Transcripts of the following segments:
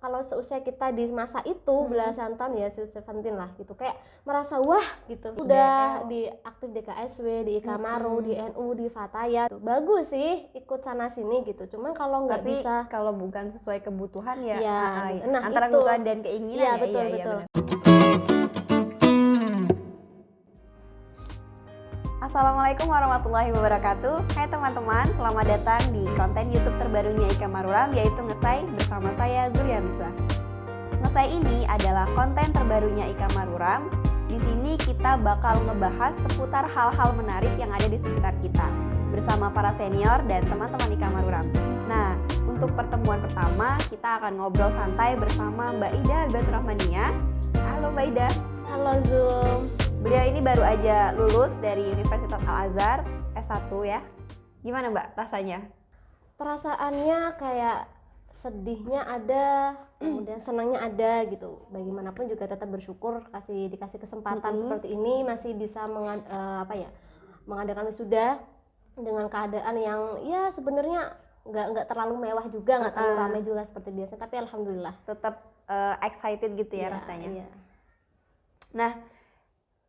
kalau seusia kita di masa itu belasan tahun ya 17 lah gitu, kayak merasa wah gitu udah di aktif di KSW, di Ikamaru, di NU, di Fatayat, bagus sih ikut sana sini gitu, cuman kalau nggak bisa, kalau bukan sesuai kebutuhan ya, nah antara itu. kebutuhan dan keinginan Iya, ya, betul, iya betul. benar. Assalamualaikum warahmatullahi wabarakatuh. Hai teman-teman, selamat datang di konten YouTube terbarunya Ikamaruram, yaitu Ngesai bersama saya Zulia Misbah. Ngesai ini adalah konten terbarunya Ikamaruram. Di sini kita bakal ngebahas seputar hal-hal menarik yang ada di sekitar kita bersama para senior dan teman-teman Ikamaruram. Nah, untuk pertemuan pertama kita akan ngobrol santai bersama Mbak Ida Albatrahmania. Halo Mbak Ida. Halo Zoom. Beliau ini baru aja lulus dari Universitas Al-Azhar S1 ya. Gimana Mbak rasanya? Perasaannya kayak sedihnya ada, kemudian senangnya ada gitu. Bagaimanapun juga tetap bersyukur dikasih kesempatan seperti ini, masih bisa mengadakan wisuda dengan keadaan yang ya sebenarnya nggak terlalu mewah juga, nggak terlalu ramai juga seperti biasa, tapi alhamdulillah tetap excited gitu ya rasanya. Iya. Nah,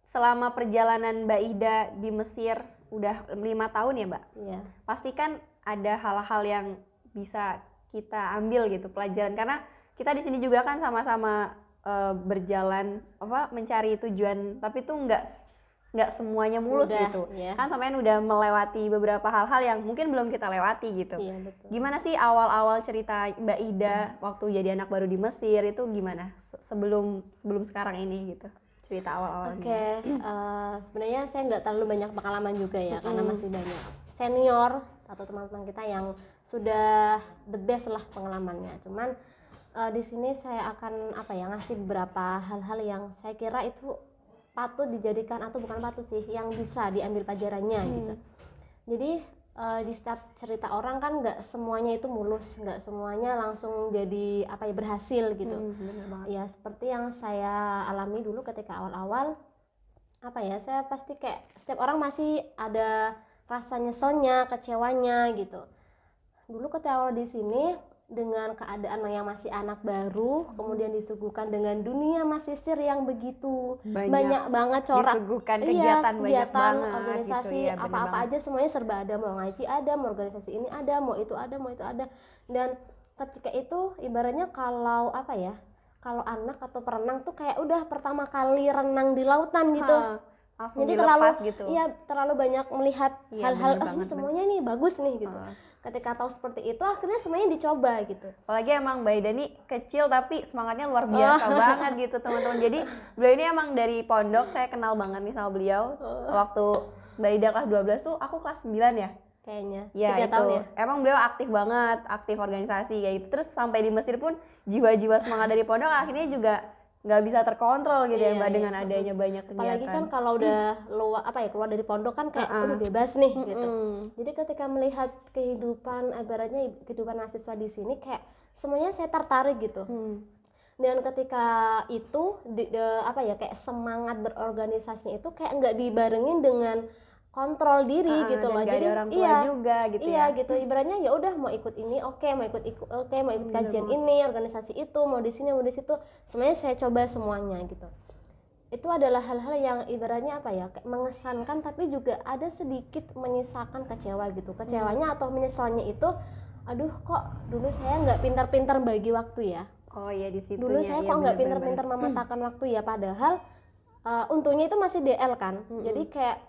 selama perjalanan Mbak Ida di Mesir udah 5 tahun ya Mbak? Iya. Pasti kan ada hal-hal yang bisa kita ambil gitu pelajaran, karena kita di sini juga kan sama-sama berjalan mencari tujuan, tapi tuh nggak semuanya mulus gitu. Iya. Kan sampean udah melewati beberapa hal-hal yang mungkin belum kita lewati gitu. Iya, betul. Gimana sih awal-awal cerita Mbak Ida waktu jadi anak baru di Mesir itu gimana? Sebelum sekarang ini gitu. Cerita awal-awalnya. Sebenarnya saya nggak terlalu banyak pengalaman juga ya, karena masih banyak senior atau teman-teman kita yang sudah the best lah pengalamannya. Cuman di sini saya akan ngasih beberapa hal-hal yang saya kira itu patut dijadikan, atau bukan patut sih, yang bisa diambil pelajarannya gitu. Jadi di setiap cerita orang kan nggak semuanya itu mulus, nggak semuanya langsung jadi berhasil gitu. Ya seperti yang saya alami dulu ketika awal-awal, saya pasti kayak setiap orang masih ada rasa nyeselnya, kecewanya gitu. Dulu ketika awal di sini dengan keadaan yang masih anak baru, kemudian disuguhkan dengan dunia Mesir yang begitu banyak banget corak, disuguhkan kegiatan banyak banget organisasi gitu, ya, apa-apa aja semuanya serba ada, mau ngaji ada, mau organisasi ini ada, mau itu ada. Dan ketika itu ibaratnya kalau kalau anak atau perenang tuh kayak udah pertama kali renang di lautan gitu. Langsung jadi dilepas gitu. Iya, terlalu banyak melihat hal-hal semuanya nih bagus nih gitu. Ketika tahu seperti itu akhirnya semuanya dicoba gitu. Apalagi emang Mbak Ida nih kecil tapi semangatnya luar biasa banget gitu teman-teman. Jadi beliau ini emang dari pondok, saya kenal banget nih sama beliau. Waktu Mbak Ida kelas 12 tuh aku kelas 9 ya kayaknya. Ya 3 itu tahun ya. Emang beliau aktif banget, aktif organisasi kayak gitu. Terus sampai di Mesir pun jiwa-jiwa semangat dari pondok akhirnya juga nggak bisa terkontrol gitu ya Mbak, dengan adanya banyak kegiatan. Apalagi kan kalau udah keluar dari pondok kan kayak udah bebas nih gitu. Jadi ketika melihat kehidupan, ibaratnya kehidupan mahasiswa di sini kayak semuanya saya tertarik gitu. Dan ketika itu kayak semangat berorganisasi itu kayak nggak dibarengin dengan kontrol diri gitu loh. Jadi orang tua juga gitu ya. Iya gitu. Ibaratnya ya udah mau ikut ini oke, mau ikut kajian ini, organisasi itu, mau di sini, mau di situ. Semuanya saya coba semuanya gitu. Itu adalah hal-hal yang ibaratnya kayak mengesankan, tapi juga ada sedikit menyisakan kecewa gitu. Kecewanya atau menyesalnya itu, aduh kok dulu saya nggak pintar-pintar bagi waktu ya. Oh iya, di situ. Dulu saya kok nggak pintar-pintar memetakan waktu ya, padahal untungnya itu masih DL kan. Jadi kayak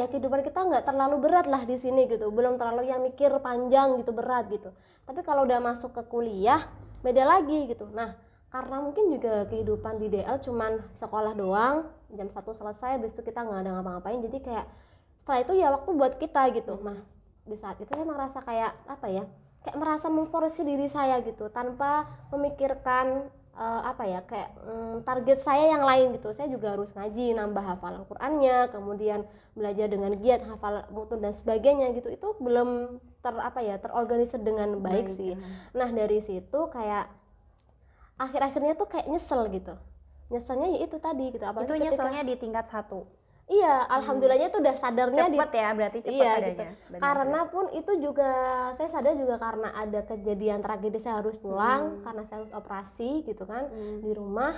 kehidupan kita nggak terlalu berat lah di sini gitu, belum terlalu yang mikir panjang gitu, berat gitu. Tapi kalau udah masuk ke kuliah beda lagi gitu. Nah, karena mungkin juga kehidupan di DL cuman sekolah doang, jam 1 selesai, habis itu kita nggak ada ngapa-ngapain, jadi kayak setelah itu ya waktu buat kita gitu. Nah, di saat itu saya merasa kayak kayak merasa memforsi diri saya gitu, tanpa memikirkan target saya yang lain gitu. Saya juga harus ngaji, nambah hafalan Qur'annya, kemudian belajar dengan giat, hafal mutun dan sebagainya gitu. Itu belum terorganisir dengan baik sih. Nah, dari situ kayak akhir-akhirnya tuh kayak nyesel gitu. Nyeselnya ya itu tadi gitu. Apalagi itu nyeselnya di tingkat 1. Iya, alhamdulillahnya tuh udah sadarnya Cepet ya, berarti cepet iya sadarnya. gitu. Benar. Karena pun itu juga saya sadar juga karena ada kejadian tragedi saya harus pulang karena saya harus operasi gitu kan di rumah.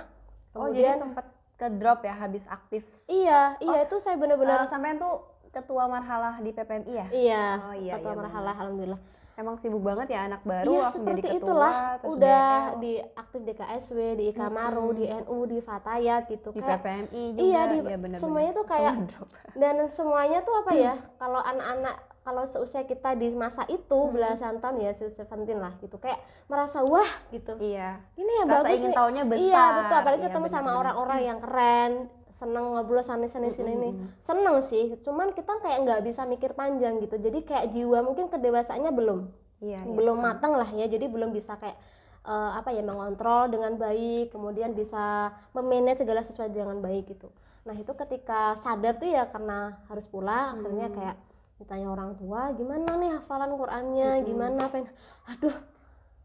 Oh jadi Kemudian sempat ke drop ya habis aktif. iya itu saya benar-benar Sampean tuh ketua marhalah di PPMI ya? iya Oh iya, ketua iya, marhalah alhamdulillah. Emang sibuk banget ya anak baru Iya langsung jadi seperti ketua, itulah, terus udah DL, di aktif di KSW, di Ikamaru, di NU, di Fatayat gitu di kayak PPMI juga. iya benar-benar. semuanya tuh kayak Semua drop. dan semuanya tuh apa ya kalau anak-anak kalau seusia kita di masa itu belasan tahun ya 17 lah gitu kayak merasa wah gitu Iya. ini ya Rasa bagus ingin nih. tahunya besar. Iya betul apalagi Iya, ketemu sama benar-benar. orang-orang yang keren seneng ngobrol sana sini ini seneng sih cuman kita kayak nggak bisa mikir panjang gitu jadi kayak jiwa mungkin kedewasaannya belum Iya, belum sama. matang lah ya jadi belum bisa kayak apa ya mengontrol dengan baik kemudian bisa memanage segala sesuatu dengan baik gitu. Nah itu ketika sadar tuh ya karena harus pulang akhirnya kayak ditanya orang tua gimana nih hafalan Qurannya gimana pengen aduh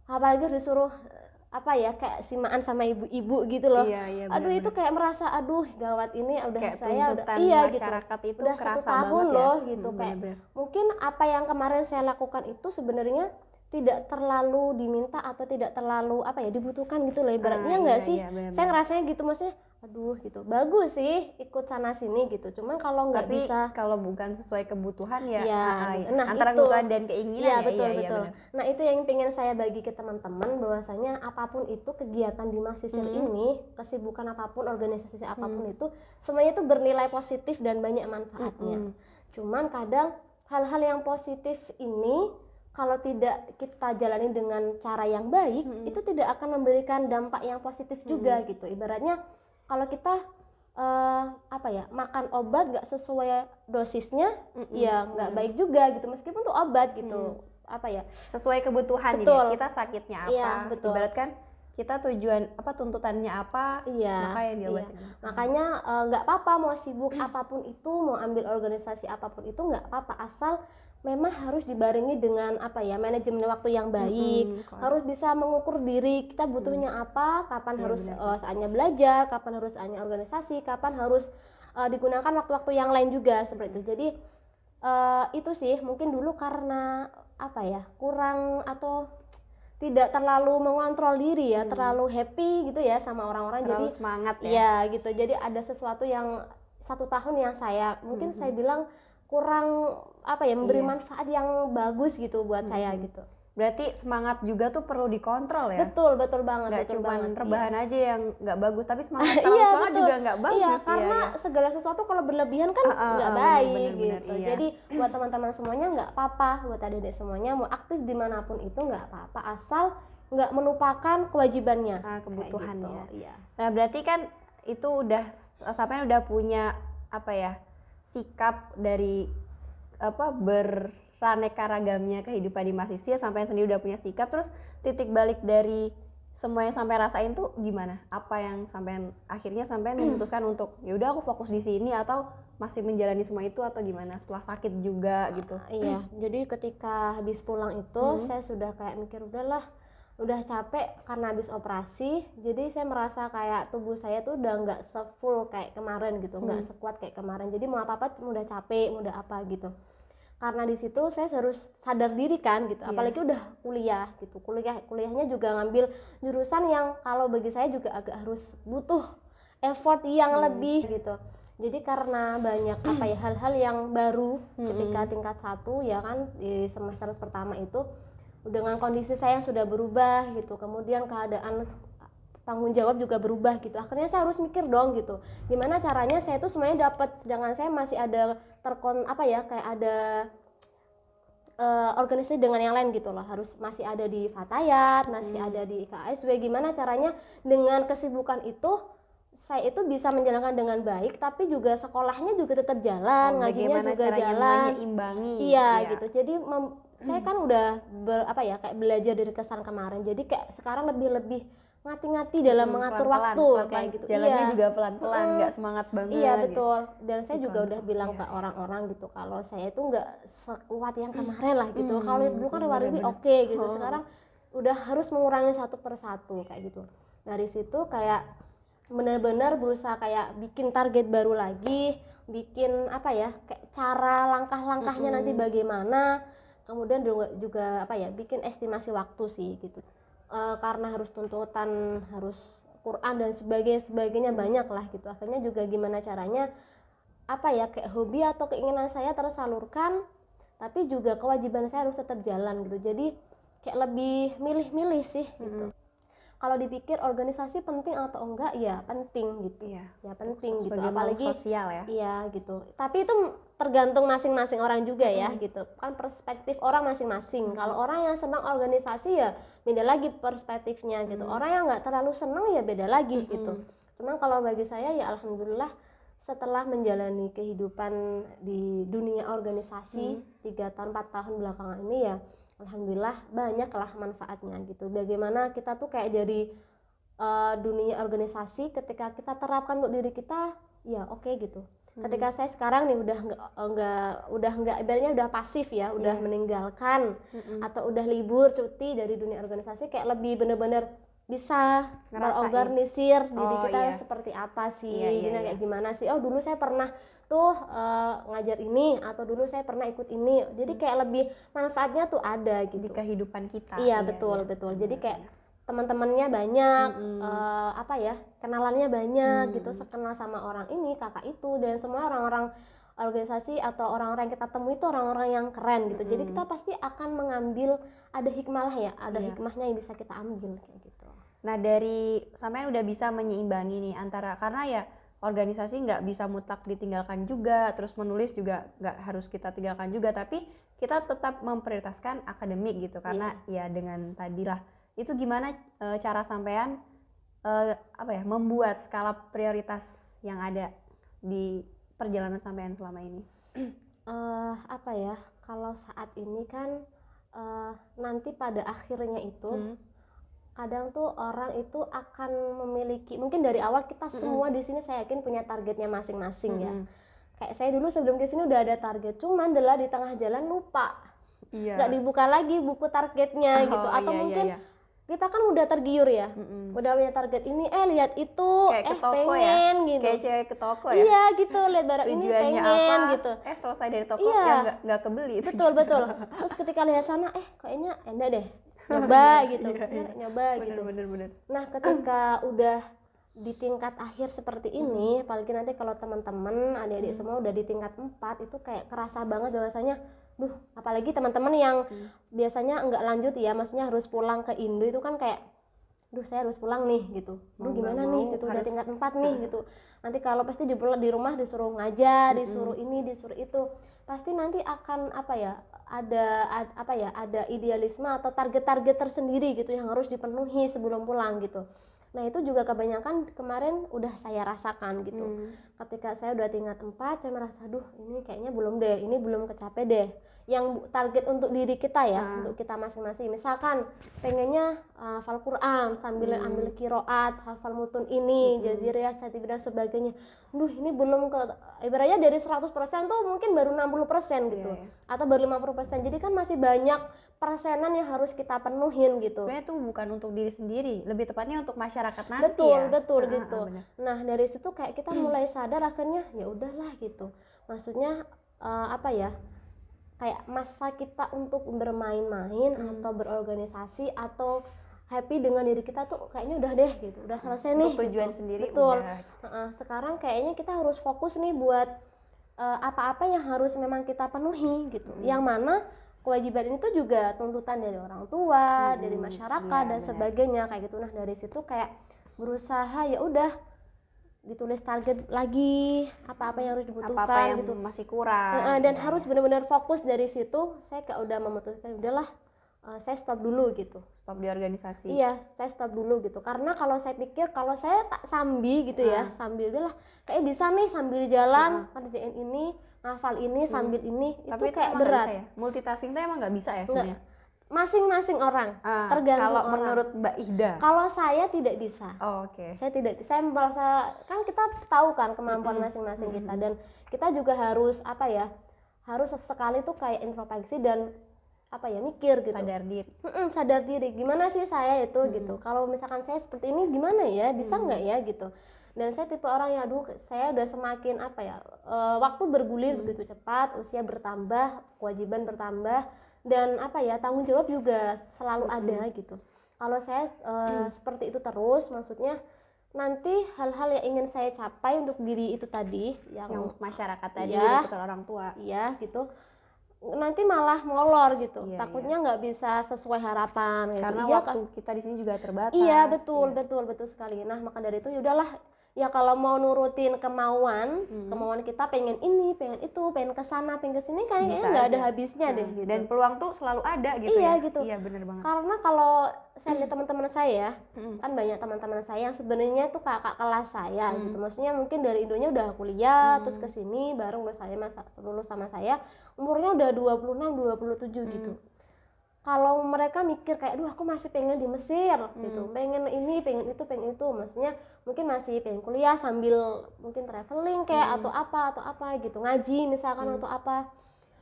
apalagi disuruh apa ya kayak simaan sama ibu-ibu gitu loh. Iya, Aduh itu kayak merasa aduh gawat ini udah kayak saya udah tuntutan iya gitu masyarakat itu udah 1 kerasa tahun banget loh ya. gitu kayak Benar-benar. mungkin apa yang kemarin saya lakukan itu sebenarnya tidak terlalu diminta atau tidak terlalu apa ya dibutuhkan gitu loh ibaratnya nggak sih benar-benar. saya ngerasanya gitu maksudnya aduh gitu bagus sih ikut sana sini gitu cuman kalau nggak Tapi bisa kalau bukan sesuai kebutuhan ya, iya, iya. nah Antara itu. kebutuhan dan keinginan Iya ya. betul Iya, betul. benar. Nah itu yang pengen saya bagi ke teman-teman bahwasanya apapun itu kegiatan di Masisir ini, kesibukan apapun, organisasi apapun itu, semuanya itu bernilai positif dan banyak manfaatnya. Cuman kadang hal-hal yang positif ini kalau tidak kita jalani dengan cara yang baik, itu tidak akan memberikan dampak yang positif juga gitu. Ibaratnya kalau kita apa ya makan obat nggak sesuai dosisnya ya nggak baik juga gitu meskipun tuh obat gitu apa ya Sesuai kebutuhan Betul. ini kita sakitnya apa, Iya, betul. ibarat kan kita tujuan apa tuntutannya apa, iya maka yang iya. diobatin. Makanya nggak apa-apa mau sibuk apapun itu mau ambil organisasi apapun itu nggak apa-apa asal memang harus dibarengi dengan apa ya manajemen waktu yang baik harus bisa mengukur diri kita butuhnya apa kapan harus saatnya belajar kapan harus saatnya organisasi kapan harus digunakan waktu-waktu yang lain juga seperti itu jadi itu sih mungkin dulu karena apa ya kurang atau tidak terlalu mengontrol diri ya terlalu happy gitu ya sama orang-orang Terlalu jadi semangat ya. iya gitu jadi ada sesuatu yang 1 tahun yang saya mungkin saya bilang kurang apa ya memberi manfaat yang bagus gitu buat saya gitu. Berarti semangat juga tuh perlu dikontrol ya. Betul banget. Nggak betul cuma banget, rebahan iya. aja yang nggak bagus, tapi semangat terlalu semangat betul. juga nggak bagus. Iya, karena segala sesuatu kalau berlebihan kan nggak baik bener, gitu. iya. Jadi buat teman-teman semuanya nggak apa-apa, buat adik-adik semuanya mau aktif dimanapun itu nggak apa-apa asal nggak melupakan kewajibannya. Kebutuhannya. Kayak gitu, iya. Nah berarti kan itu udah sampai udah punya apa ya sikap dari apa beraneka ragamnya kehidupan di Masisir sampai sendiri udah punya sikap terus titik balik dari semua yang sampai rasain tuh gimana? Apa yang sampai akhirnya sampai memutuskan untuk ya udah aku fokus di sini atau masih menjalani semua itu atau gimana setelah sakit juga gitu? Iya, jadi ketika habis pulang itu saya sudah kayak mikir udahlah udah capek karena habis operasi jadi saya merasa kayak tubuh saya tuh udah nggak se-full kayak kemarin gitu nggak sekuat kayak kemarin jadi mau apa-apa udah capek udah apa gitu karena di situ saya harus sadar diri kan gitu apalagi udah kuliah gitu kuliahnya juga ngambil jurusan yang kalau bagi saya juga agak harus butuh effort yang lebih gitu jadi karena banyak apa ya hal-hal yang baru ketika tingkat 1 ya kan di semester pertama itu dengan kondisi saya yang sudah berubah gitu kemudian keadaan tanggung jawab juga berubah gitu akhirnya saya harus mikir dong gitu gimana caranya saya tuh semuanya dapat sedangkan saya masih ada kayak ada organisasi dengan yang lain gitu loh harus masih ada di Fatayat masih ada di KSW gimana caranya dengan kesibukan itu saya itu bisa menjalankan dengan baik tapi juga sekolahnya juga tetap jalan ngajinya juga jalan menyeimbang iya gitu jadi saya kan udah kayak belajar dari kesan kemarin jadi kayak sekarang lebih ngati-ngati dalam mengatur waktu pelan-pelan, kayak gitu jalannya iya juga pelan-pelan nggak semangat banget iya gitu. betul dan saya juga udah bilang ke orang-orang gitu kalau saya itu nggak sekuat yang kemarin lah gitu kalau dulu kan reward oke gitu sekarang udah harus mengurangi satu persatu kayak gitu dari situ kayak benar-benar berusaha kayak bikin target baru lagi bikin apa ya, kayak cara langkah-langkahnya nanti bagaimana, kemudian juga apa ya, bikin estimasi waktu sih gitu. Karena harus tuntutan, harus Quran dan sebagainya banyak lah gitu. Akhirnya juga gimana caranya apa ya, kayak hobi atau keinginan saya tersalurkan, tapi juga kewajiban saya harus tetap jalan gitu. Jadi kayak lebih milih-milih sih gitu. Kalau dipikir organisasi penting atau enggak, ya penting gitu. Iya. Ya penting gitu. Sebagai Apalagi makhluk sosial ya. iya gitu. Tapi itu tergantung masing-masing orang juga ya gitu. Kan perspektif orang masing-masing. Kalau orang yang senang organisasi ya beda lagi perspektifnya gitu. Orang yang nggak terlalu senang ya beda lagi gitu. Cuman kalau bagi saya ya alhamdulillah setelah menjalani kehidupan di dunia organisasi 3 tahun 4 tahun belakangan ini ya alhamdulillah banyaklah manfaatnya gitu. Bagaimana kita tuh kayak jadi dunia organisasi ketika kita terapkan untuk diri kita ya oke gitu. Ketika saya sekarang nih udah nggak ibaratnya udah pasif ya, udah meninggalkan atau udah libur cuti dari dunia organisasi, kayak lebih bener-bener bisa berorganisir diri kita seperti apa sih, kayak gimana sih. Oh dulu saya pernah tuh ngajar ini, atau dulu saya pernah ikut ini, jadi kayak lebih manfaatnya tuh ada gitu di kehidupan kita. Iya betul. Jadi kayak teman-temannya banyak, apa ya, kenalannya banyak gitu, sekenal sama orang ini, kakak itu, dan semua orang-orang organisasi atau orang-orang yang kita temui itu orang-orang yang keren gitu. Jadi kita pasti akan mengambil, ada hikmah lah ya, ada hikmahnya yang bisa kita ambil kayak gitu. Nah dari sampean udah bisa menyeimbangi nih antara, karena ya organisasi nggak bisa mutlak ditinggalkan juga, terus menulis juga nggak harus kita tinggalkan juga, tapi kita tetap memprioritaskan akademik gitu, karena ya dengan tadilah itu gimana cara sampean apa ya, membuat skala prioritas yang ada di perjalanan sampean selama ini? Apa ya, kalau saat ini kan nanti pada akhirnya itu kadang tuh orang itu akan memiliki, mungkin dari awal kita semua di sini saya yakin punya targetnya masing-masing ya. Kayak saya dulu sebelum ke sini udah ada target, cuman adalah di tengah jalan lupa, nggak dibuka lagi buku targetnya gitu, atau mungkin kita kan udah tergiur ya, udah punya target ini, lihat itu, kayak ke toko pengen ya? gitu, kayak cewek ke toko ya? Iya gitu, lihat barang ini pengen apa? gitu. Selesai dari toko ya nggak kebeli. Betul. Terus ketika lihat sana, kayaknya enak deh, nyoba gitu, Bener. Nah ketika udah di tingkat akhir seperti ini, apalagi nanti kalau teman-teman adik-adik semua udah di tingkat 4, itu kayak kerasa banget bahwasanya apalagi teman-teman yang biasanya enggak lanjut ya, maksudnya harus pulang ke Indo, itu kan kayak saya harus pulang nih gitu, gimana nih gitu, udah tingkat 4 nih gitu, nanti kalau pasti di rumah disuruh ngajar, disuruh ini disuruh itu, pasti nanti akan apa ya, ada idealisme atau target-target tersendiri gitu yang harus dipenuhi sebelum pulang gitu. Nah itu juga kebanyakan kemarin udah saya rasakan gitu. Ketika saya udah tingkat 4, saya merasa ini kayaknya belum deh, ini belum kecapai deh yang target untuk diri kita ya, untuk kita masing-masing. Misalkan pengennya hafal Quran sambil ambil qiraat, hafal mutun ini, jaziriyah, satibah dan sebagainya. Ini belum ke, ibaratnya dari 100% tuh mungkin baru 60% gitu. Atau baru 50%. Jadi kan masih banyak persenan yang harus kita penuhin gitu. Sebenarnya itu bukan untuk diri sendiri, lebih tepatnya untuk masyarakat nanti. Betul gitu. Nah, dari situ kayak kita mulai sadar akhirnya ya udahlah gitu. Maksudnya apa ya? Kayak masa kita untuk bermain-main atau berorganisasi atau happy dengan diri kita tuh kayaknya udah deh gitu, udah selesai nih tujuan gitu. sendiri. Betul. Udah. Sekarang kayaknya kita harus fokus nih buat apa-apa yang harus memang kita penuhi gitu, yang mana kewajiban ini tuh juga tuntutan dari orang tua, dari masyarakat dan sebagainya kayak gitu. Nah dari situ kayak berusaha ya udah ditulis target lagi, apa-apa yang harus dibutuhkan, apa yang gitu. masih kurang, dan harus benar-benar fokus. Dari situ saya kayak udah memutuskan udahlah, saya stop dulu gitu. Stop di organisasi. Iya, saya stop dulu gitu, karena kalau saya pikir kalau saya tak sambil gitu ya, sambil udahlah kayak bisa nih sambil jalan kerjain ini, ngafal ini sambil ini. Tapi itu kayak Bisa berat ya? Multitasking itu emang nggak bisa ya sebenarnya? Masing-masing orang, tergantung kalau orang. Menurut Mbak Ida, kalau saya tidak bisa. Oke. Saya tidak, saya merasa kan kita tahu kan kemampuan masing-masing kita, dan kita juga harus apa ya, harus sesekali tuh kayak introspeksi dan apa ya, mikir gitu. Sadar diri. Sadar diri gimana sih saya itu gitu, kalau misalkan saya seperti ini gimana ya, bisa nggak ya gitu. Dan saya tipe orang yang aduh, saya udah semakin apa ya, waktu bergulir begitu cepat, usia bertambah, kewajiban bertambah, dan apa ya, tanggung jawab juga selalu ada gitu. Kalau saya seperti itu terus, maksudnya nanti hal-hal yang ingin saya capai untuk diri itu tadi yang Untuk masyarakat tadi, Iya. untuk orang tua. iya gitu, nanti malah molor gitu. Iya, Takutnya nggak bisa sesuai harapan gitu. Karena Iya, waktu kita di sini juga terbatas. iya betul, Iya. betul sekali. Nah maka dari itu yaudahlah, ya kalau mau nurutin kemauan kita pengen ini, pengen itu, pengen kesana, pengen kesini, kayaknya Bisa nggak ada aja. habisnya deh gitu. Dan peluang tuh selalu ada gitu Iya, ya. gitu. Iya bener banget. Karena kalau saya lihat teman-teman saya, kan banyak teman-teman saya yang sebenarnya tuh kakak kelas saya gitu. Maksudnya mungkin dari Indonya udah kuliah, terus ke sini bareng saya lulus sama saya, umurnya udah 26, 27 gitu. Kalau mereka mikir kayak, aduh aku masih pengen di Mesir gitu, pengen ini, pengen itu, maksudnya mungkin masih pengen kuliah sambil mungkin traveling kayak atau apa gitu, ngaji misalkan atau apa,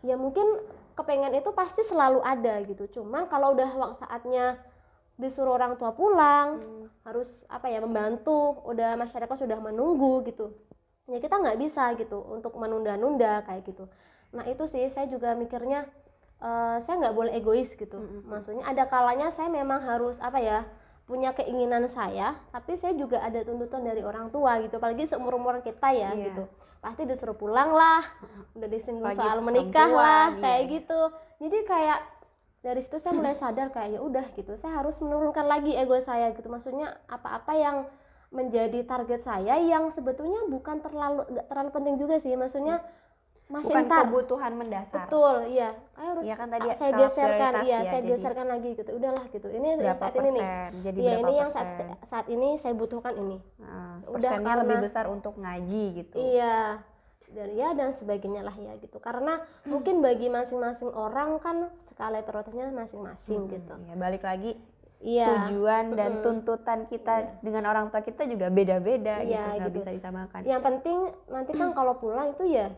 ya mungkin kepengen itu pasti selalu ada gitu. Cuman kalau udah saatnya disuruh orang tua pulang, harus apa ya, membantu, udah masyarakat sudah menunggu gitu, ya kita nggak bisa gitu untuk menunda-nunda kayak gitu. Nah itu sih saya juga mikirnya, saya nggak boleh egois gitu. Maksudnya ada kalanya saya memang harus apa ya, punya keinginan saya, tapi saya juga ada tuntutan dari orang tua gitu, apalagi seumur-umuran kita ya gitu. Pasti disuruh pulang lah, udah disinggung Apalagi soal menikah lah, perempuan, kayak iya. gitu. Jadi kayak dari situ saya mulai sadar kayak ya udah gitu, saya harus menurunkan lagi ego saya gitu. Maksudnya apa-apa yang menjadi target saya yang sebetulnya nggak terlalu penting juga sih, maksudnya masih Bukan ntar. kebutuhan mendasar. Betul, iya. Saya harus Iya kan tadi saya skala geserkan, prioritas iya, ya, saya jadi geserkan lagi gitu. Udahlah gitu. Ini yang berapa saat ini nih. persen, jadi Iya, berapa ini yang persen. saat ini saya butuhkan ini. Nah, Udah, persennya karena- lebih besar untuk ngaji gitu. Iya. Dan sebagainya lah ya gitu. Karena mungkin bagi masing-masing orang kan skala prioritasnya masing-masing gitu. Iya, balik lagi Iya. tujuan dan tuntutan kita dengan orang tua kita juga beda-beda gitu, Iya, nggak gitu. bisa disamakan. Yang penting nanti kan kalau pulang itu ya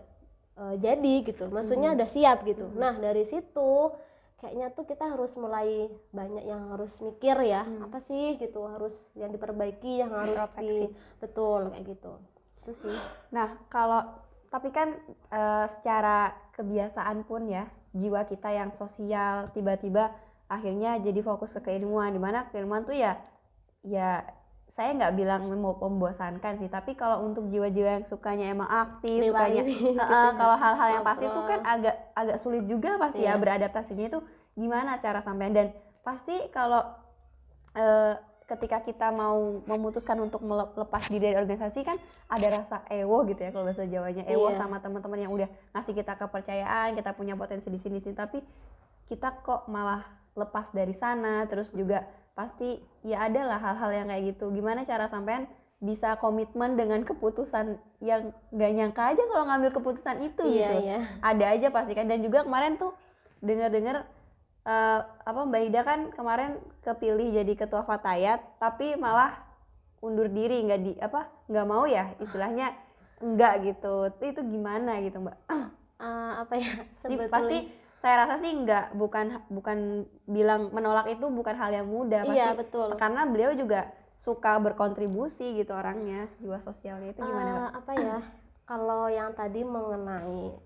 jadi gitu, maksudnya udah siap gitu. Nah dari situ kayaknya tuh kita harus mulai banyak yang harus mikir ya, apa sih gitu, harus yang diperbaiki, yang harus Introspeksi. betul kayak gitu. Itu sih. Nah, tapi kan secara kebiasaan pun ya, jiwa kita yang sosial tiba-tiba akhirnya jadi fokus ke keilmuan, dimana keilmuan tuh ya saya nggak bilang mau membosankan sih, tapi kalau untuk jiwa-jiwa yang sukanya emang aktif, sukanya kalau hal-hal yang pasti itu kan agak sulit juga pasti ya beradaptasinya. Itu gimana cara sampean? Dan pasti kalau ketika kita mau memutuskan untuk melepas diri dari organisasi kan ada rasa ewo gitu ya, kalau bahasa Jawanya ewo sama teman-teman yang udah ngasih kita kepercayaan, kita punya potensi di sini, tapi kita kok malah lepas dari sana. Terus juga pasti ya ada lah hal-hal yang kayak gitu. Gimana cara sampean bisa komitmen dengan keputusan yang gak nyangka aja kalau ngambil keputusan itu gitu. Iya. Ada aja pasti kan. Dan juga kemarin tuh dengar Mbak Ida kan kemarin kepilih jadi ketua Fatayat, tapi malah undur diri, nggak mau ya istilahnya, enggak gitu. Itu gimana gitu Mbak? Apa ya? Pasti saya rasa sih bukan bilang menolak itu bukan hal yang mudah, pasti. Iya, betul. Karena beliau juga suka berkontribusi gitu orangnya, jiwa sosialnya itu gimana Mbak? Apa ya? Kalau yang tadi mengenai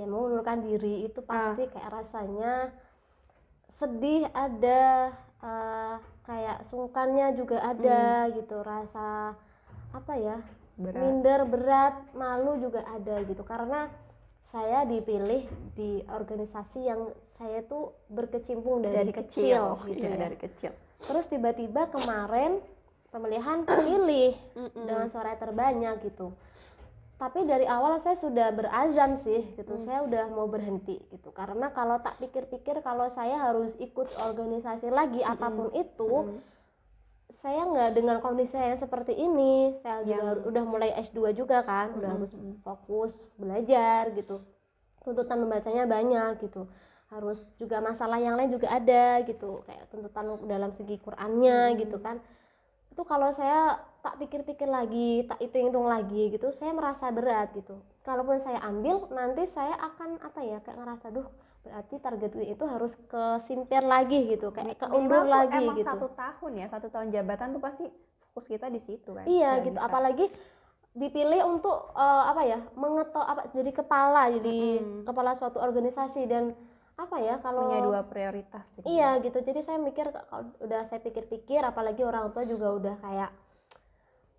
mengundurkan diri itu pasti kayak rasanya sedih ada, kayak sungkannya juga ada gitu, rasa minder, berat, malu juga ada gitu, karena saya dipilih di organisasi yang saya tuh berkecimpung dari kecil gitu ya. Dari kecil. Terus tiba-tiba kemarin pemilihan kepilih dengan suara terbanyak gitu. Tapi dari awal saya sudah berazam sih gitu, saya udah mau berhenti gitu. Karena kalau tak pikir-pikir kalau saya harus ikut organisasi lagi apapun itu, saya nggak dengan kondisi yang seperti ini. Saya juga udah mulai S2 juga kan, udah harus fokus belajar gitu. Tuntutan membacanya banyak gitu. Harus juga masalah yang lain juga ada gitu, kayak tuntutan dalam segi Qur'annya gitu kan. Itu kalau saya tak pikir-pikir lagi, tak hitung-hitung lagi gitu, saya merasa berat gitu. Kalaupun saya ambil, nanti saya akan kayak ngerasa, duh berarti target UI itu harus kesimpir lagi gitu, kayak Minimal keundur tuh lagi emang gitu. 1 tahun ya, 1 tahun jabatan tuh pasti fokus kita di situ kan. Iya Nggak gitu, bisa. apalagi dipilih untuk jadi kepala, jadi kepala suatu organisasi, dan apa ya kalau Punya 2 prioritas gitu. iya gitu. Jadi saya mikir, kalau udah saya pikir-pikir, apalagi orang tua juga udah kayak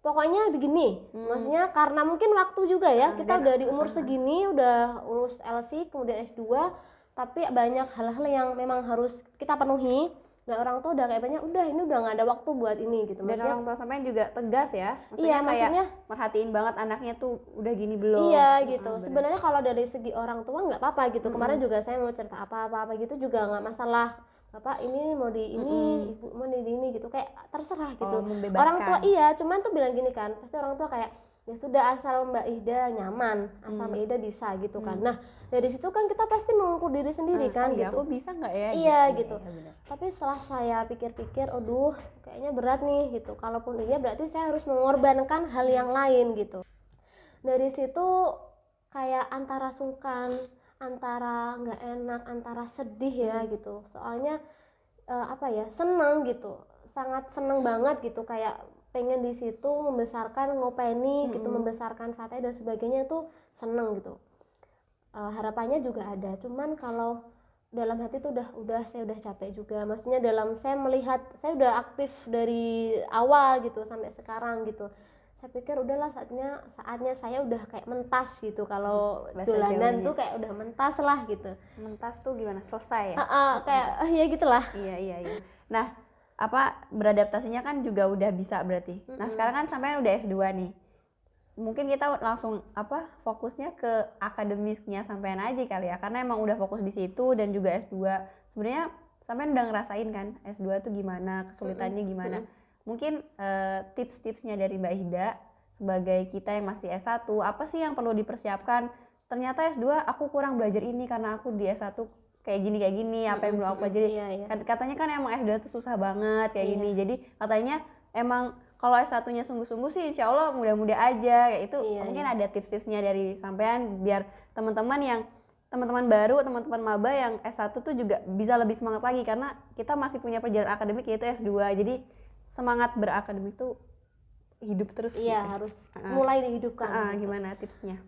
pokoknya begini, maksudnya karena mungkin waktu juga ya, kita udah di umur segini, udah lulus LC kemudian S2, tapi banyak hal-hal yang memang harus kita penuhi, dan orang tua udah kayak banyak, udah ini udah nggak ada waktu buat ini gitu. Dan Maksudnya orang tua sampean juga tegas ya, maksudnya iya, kayak maksudnya merhatiin banget anaknya tuh udah gini belum. iya gitu. Sebenarnya kalau dari segi orang tua nggak apa-apa gitu. Kemarin juga saya mau cerita apa-apa gitu juga nggak masalah. Bapak ini mau di ini, ibu mau di ini gitu, kayak terserah gitu. Membebaskan. Orang tua iya, cuman tuh bilang gini kan, pasti orang tua kayak ya sudah asal Mbak Ida nyaman, asal Mbak Ida bisa gitu kan. Nah dari situ kan kita pasti mengukur diri sendiri kan iya, gitu. aku bisa nggak ya? Iya gitu. Iya, benar. Tapi setelah saya pikir-pikir, aduh kayaknya berat nih gitu. Kalaupun iya berarti saya harus mengorbankan hal yang lain gitu. Dari situ kayak antara sungkan, antara nggak enak, antara sedih ya gitu. Soalnya seneng gitu, sangat seneng banget gitu, kayak pengen di situ membesarkan Ngopeni gitu, membesarkan Fateh dan sebagainya tuh seneng gitu. Harapannya juga ada, cuman kalau dalam hati tuh saya udah capek juga. Maksudnya saya melihat saya udah aktif dari awal gitu sampai sekarang gitu. Saya pikir udahlah saatnya saya udah kayak mentas gitu. Kalau dolanan tuh kayak udah mentas lah gitu. Mentas tuh gimana? Selesai ya? Kayak ya gitulah. Iya. Nah, beradaptasinya kan juga udah bisa berarti. Nah, sekarang kan sampai udah S2 nih. Mungkin kita langsung fokusnya ke akademisnya sampean aja kali ya, karena emang udah fokus di situ dan juga S2. Sebenarnya sampean udah ngerasain kan S2 tuh gimana, kesulitannya gimana. Mungkin tips-tipsnya dari Mbak Ida sebagai kita yang masih S1, apa sih yang perlu dipersiapkan? Ternyata S2 aku kurang belajar ini karena aku di S1 kayak gini, apa yang belum aku pelajari. Katanya kan emang S2 tuh susah banget kayak gini. Jadi katanya emang kalau S1-nya sungguh-sungguh sih insya Allah mudah-mudah aja kayak itu. Mungkin ada tips-tipsnya dari sampean biar teman-teman baru, teman-teman maba yang S1 tuh juga bisa lebih semangat lagi, karena kita masih punya perjalanan akademik yaitu S2. Jadi semangat berakademik tuh hidup terus. Iya, gitu. Harus mulai dihidupkan. Gimana tipsnya?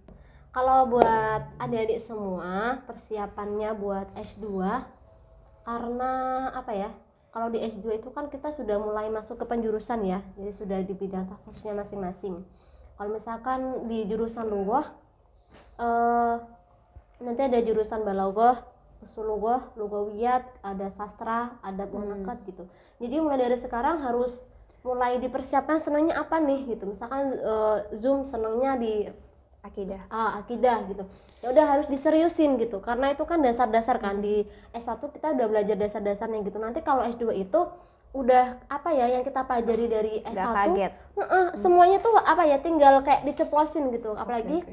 Kalau buat adik-adik semua, persiapannya buat S2, karena kalau di S2 itu kan kita sudah mulai masuk ke penjurusan ya, jadi sudah di bidang khususnya masing-masing. Kalau misalkan di jurusan lughah, nanti ada jurusan balaghah, ushul lughah, lughawiyat, ada sastra, adab munakat gitu. Jadi mulai dari sekarang harus mulai dipersiapkan senangnya apa nih gitu. Misalkan Zoom senangnya di akidah gitu. Ya udah harus diseriusin gitu. Karena itu kan dasar-dasar kan, di S1 kita udah belajar dasar-dasarnya gitu. Nanti kalau S2 itu udah yang kita pelajari dari S1 semuanya tuh tinggal kayak diceplosin gitu. Apalagi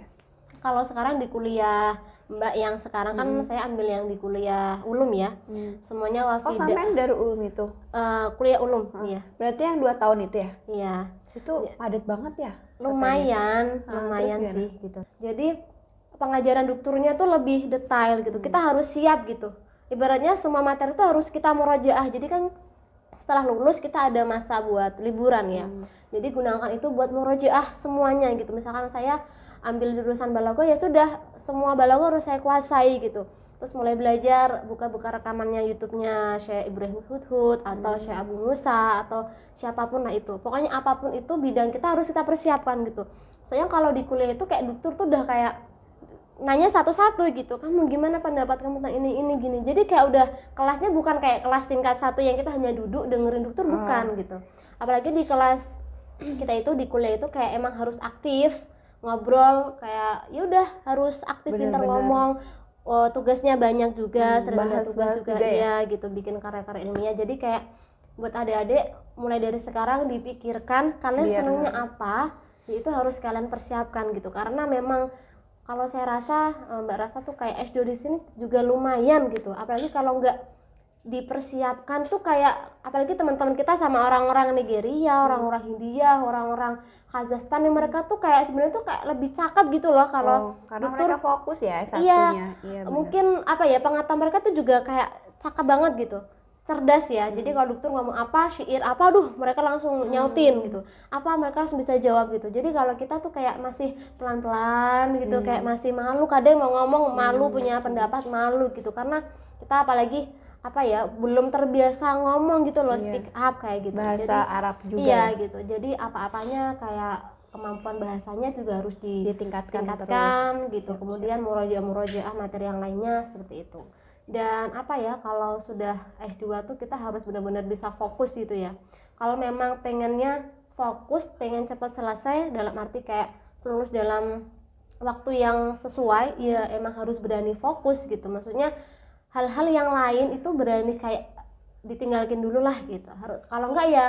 kalau sekarang di kuliah Mbak yang sekarang kan saya ambil yang di kuliah Ulum ya. Semuanya wafidah. Oh, sampean dari Ulum itu? Kuliah Ulum, iya. Berarti yang 2 tahun itu ya? Iya. Itu padat banget ya? Lumayan sih gitu. Jadi pengajaran dokturnya tuh lebih detail gitu. Kita harus siap gitu. Ibaratnya semua materi tuh harus kita murojaah. Jadi kan setelah lulus kita ada masa buat liburan ya. Jadi gunakan itu buat murojaah semuanya gitu. Misalkan saya ambil jurusan balaghah, ya sudah semua balaghah harus saya kuasai gitu. Terus mulai belajar, buka-buka rekamannya YouTube-nya Syekh Ibrahim Hudhud atau Syekh Abu Musa atau siapapun lah itu. Pokoknya apapun itu bidang kita harus kita persiapkan gitu. Soalnya kalau di kuliah itu kayak dokter tuh udah kayak nanya satu-satu gitu. Kamu gimana pendapat kamu tentang ini gini. Jadi kayak udah kelasnya bukan kayak kelas tingkat 1 yang kita hanya duduk dengerin dokter, bukan gitu. Apalagi di kelas kita itu di kuliah itu kayak emang harus aktif ngobrol, kayak yaudah harus aktif, pintar ngomong. Tugasnya banyak juga, sering ada tugas juga ya gitu, bikin karya-karya ilmiah. Jadi kayak buat adik-adik mulai dari sekarang dipikirkan kalian senangnya apa, ya itu harus kalian persiapkan gitu. Karena memang kalau saya rasa Mbak rasa tuh kayak S2 di sini juga lumayan gitu. Apalagi kalau nggak dipersiapkan tuh kayak apalagi teman-teman kita sama orang-orang Nigeria, orang-orang Hindia, orang-orang Kazakhstan yang mereka tuh kayak sebenarnya tuh kayak lebih cakep gitu loh kalau karena dokter. mereka fokus ya Iya, iya benar. mungkin apa ya pengetahuan mereka tuh juga kayak cakep banget gitu, cerdas ya. Jadi kalau dokter ngomong apa, syair apa, aduh mereka langsung nyautin gitu. Apa mereka langsung bisa jawab gitu. Jadi kalau kita tuh kayak masih pelan-pelan gitu, kayak masih malu, kadang mau ngomong malu, punya pendapat malu gitu. Karena kita apalagi apa ya belum terbiasa ngomong gitu loh, speak up kayak gitu. Bahasa Jadi, Arab juga. iya gitu. Jadi apa-apanya kayak kemampuan bahasanya juga harus Ditingkatkan gitu. Kemudian murojaah materi yang lainnya seperti itu. Dan apa ya kalau sudah S2 tuh kita harus benar-benar bisa fokus gitu ya. Kalau memang pengennya fokus, pengen cepat selesai dalam arti kayak lulus dalam waktu yang sesuai, ya emang harus berani fokus gitu. Maksudnya hal-hal yang lain itu berani kayak ditinggalkan dulu lah gitu. Kalau enggak ya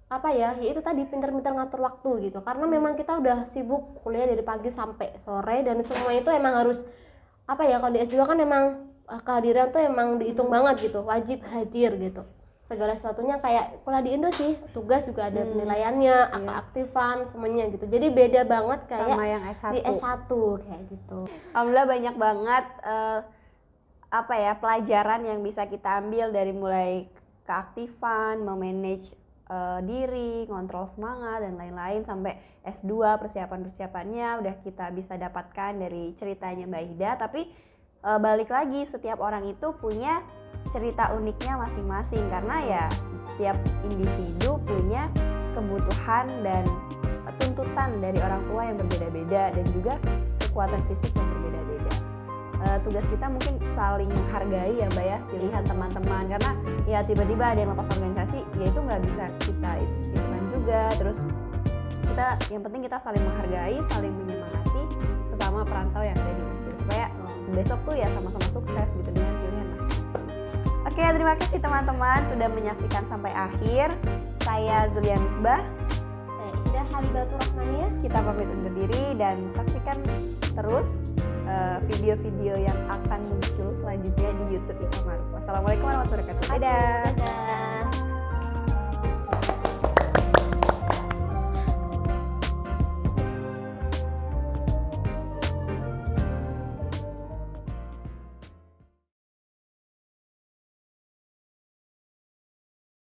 apa ya itu tadi pinter-pinter ngatur waktu gitu. Karena memang kita udah sibuk kuliah dari pagi sampai sore dan semua itu emang harus apa ya kalau di S2 kan emang kehadiran tuh emang dihitung banget gitu, wajib hadir gitu. Segala sesuatunya kayak kuliah di Indo sih, tugas juga ada penilaiannya, keaktifan semuanya gitu. Jadi beda banget kayak sama yang S1. di S1 kayak gitu. Alhamdulillah banyak banget apa ya pelajaran yang bisa kita ambil dari mulai keaktifan, memanage diri, ngontrol semangat dan lain-lain sampai S2 persiapan-persiapannya udah kita bisa dapatkan dari ceritanya Mbak Ida. Tapi balik lagi setiap orang itu punya cerita uniknya masing-masing karena ya tiap individu punya kebutuhan dan tuntutan dari orang tua yang berbeda-beda dan juga kekuatan fisik yang berbeda-beda. Tugas kita mungkin saling menghargai ya Mbak ya pilihan teman-teman karena ya tiba-tiba ada yang lepas organisasi ya itu nggak bisa kita ikutan juga. Terus kita yang penting kita saling menghargai, saling menyemangati sesama perantau yang ada di Mesir supaya besok tuh ya sama-sama sukses gitu dengan pilihan masing-masing. Oke, terima kasih teman-teman sudah menyaksikan sampai akhir. Saya Zulia Misbah, Saya Ida Halibatur Rahmaniyah. kita pamit undur diri dan saksikan terus video-video yang akan muncul selanjutnya di YouTube Ika Maruf. Wassalamualaikum warahmatullahi wabarakatuh. Dadah. Dadah.